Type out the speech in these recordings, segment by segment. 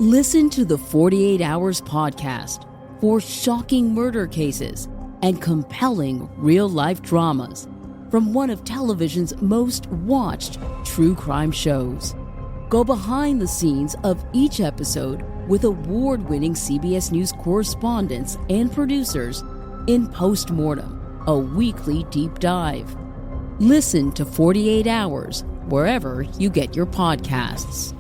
Listen to the 48 Hours podcast for shocking murder cases and compelling real-life dramas from one of television's most watched true crime shows. Go behind the scenes of each episode with award-winning CBS News correspondents and producers in Postmortem, a weekly deep dive. Listen to 48 Hours wherever you get your podcasts.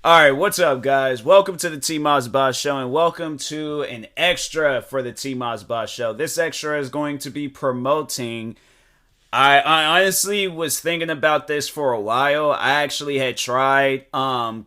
Alright, what's up, guys? Welcome to the TMossBoss Show, and welcome to an extra for the TMossBoss Show. This extra is going to be promoting... I honestly was thinking about this for a while. I actually had tried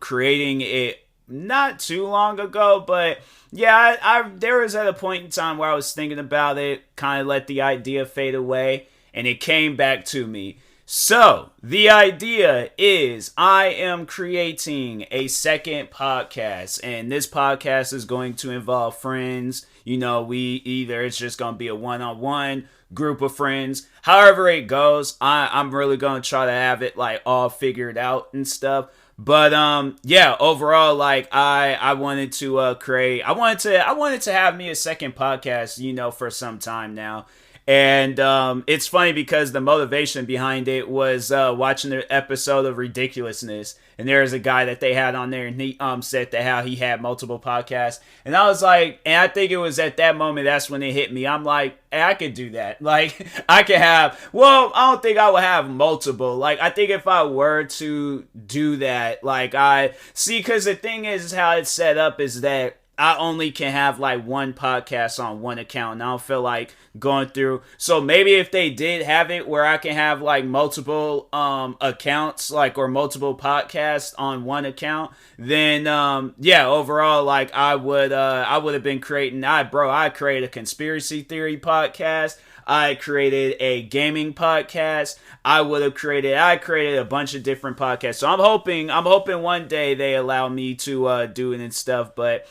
creating it not too long ago, but yeah, I there was at a point in time where I was thinking about it, kind of let the idea fade away, and it came back to me. So, the idea is I am creating a second podcast, and this podcast is going to involve friends. You know, it's just going to be a one-on-one group of friends. However it goes, I'm really going to try to have it, like, all figured out and stuff. But, yeah, overall, like, I wanted to I wanted to have me a second podcast, you know, for some time now. And it's funny because the motivation behind it was watching the episode of Ridiculousness. And there's a guy that they had on there, and he said that how he had multiple podcasts. And I was like, and I think it was at that moment, that's when it hit me. I'm like, hey, I could do that. Like, I could have, well, I don't think I would have multiple. Like, I think if I were to do that, like, because the thing is how it's set up is that I only can have like one podcast on one account, and I don't feel like going through. So maybe if they did have it where I can have like multiple accounts, like, or multiple podcasts on one account, then yeah, overall, like, I would have been creating. I created a conspiracy theory podcast. I created a gaming podcast. I created a bunch of different podcasts. So I'm hoping one day they allow me to do it and stuff, but.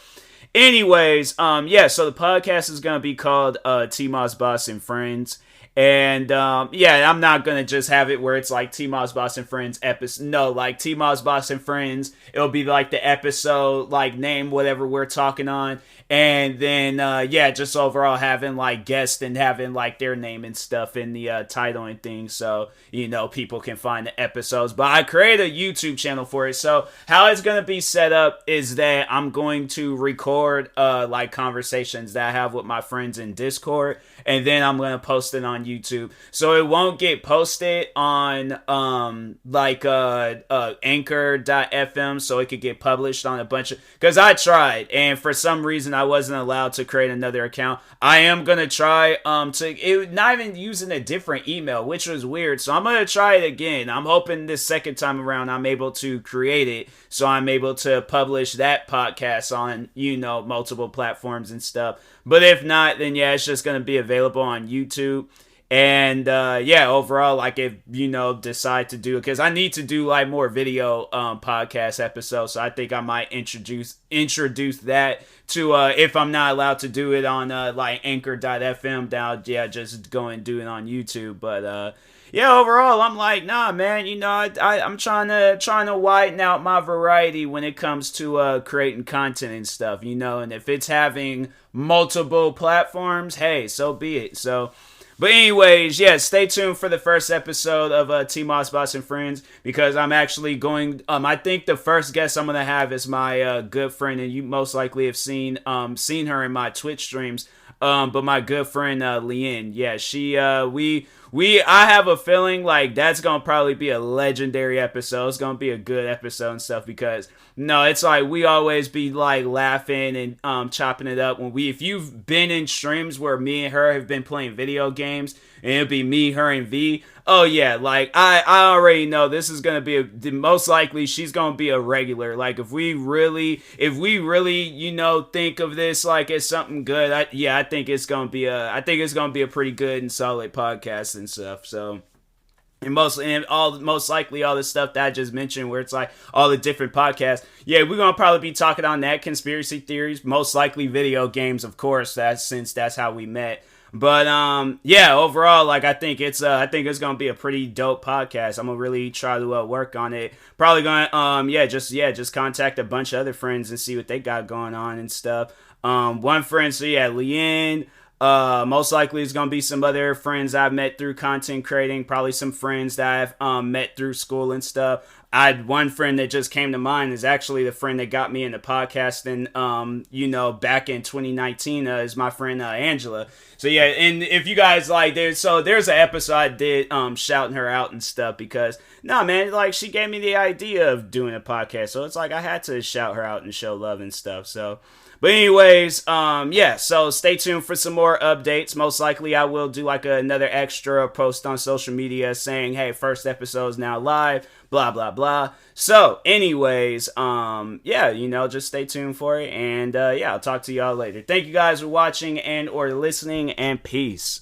Anyways, yeah, so the podcast is going to be called TMossBoss and Friends. And, yeah, I'm not going to just have it where it's like TMossBoss and Friends episode. No, like TMossBoss and Friends. It'll be like the episode, like, name, whatever we're talking on. And then, yeah, just overall having, like, guests and having, like, their name and stuff in the title and things. So, you know, people can find the episodes. But I created a YouTube channel for it. So how it's going to be set up is that I'm going to record, like, conversations that I have with my friends in Discord. And then I'm going to post it on YouTube. So it won't get posted on, like, Anchor.fm. So it could get published on a bunch of... Because I tried. And for some reason, I wasn't allowed to create another account. I am going to try not even using a different email, which was weird. So I'm going to try it again. I'm hoping this second time around I'm able to create it. So I'm able to publish that podcast on, you know, multiple platforms and stuff. But if not, then yeah, it's just going to be available on YouTube. And, yeah, overall, like, if, you know, decide to do it, because I need to do, like, more video, podcast episodes, so I think I might introduce that to, if I'm not allowed to do it on, like, Anchor.fm, now, yeah, just go and do it on YouTube, but, yeah, overall, I'm like, nah, man, you know, I'm trying to widen out my variety when it comes to, creating content and stuff, you know, and if it's having multiple platforms, hey, so be it, so... But anyways, yeah, stay tuned for the first episode of TMossBoss and Friends, because I'm actually going, I think the first guest I'm going to have is my good friend, and you most likely have seen her in my Twitch streams, but my good friend Leanne, yeah, she, I have a feeling like that's going to probably be a legendary episode. It's going to be a good episode and stuff, because, no, it's like we always be like laughing and chopping it up if you've been in streams where me and her have been playing video games, and it'll be me, her, and V. Oh yeah, like I already know this is gonna be most likely she's gonna be a regular. Like if we really, you know, think of this like as something good, I think it's gonna be a pretty good and solid podcast and stuff. So. And most likely all the stuff that I just mentioned, where it's like all the different podcasts. Yeah, we're gonna probably be talking on that, conspiracy theories, most likely video games, of course. Since that's how we met. But yeah, overall, like I think it's gonna be a pretty dope podcast. I'm gonna really try to work on it. Probably gonna just contact a bunch of other friends and see what they got going on and stuff. One friend, so yeah, Leanne. Most likely it's gonna be some other friends I've met through content creating. Probably some friends that I've met through school and stuff. I had one friend that just came to mind is actually the friend that got me into podcasting. Back in 2019 is my friend Angela. So yeah, and if you guys like, there's an episode I did shouting her out and stuff because man, like she gave me the idea of doing a podcast, so it's like I had to shout her out and show love and stuff. So. But anyways, so stay tuned for some more updates. Most likely I will do like another extra post on social media saying, hey, first episode is now live, blah, blah, blah. So anyways, just stay tuned for it. And I'll talk to y'all later. Thank you guys for watching and or listening, and peace.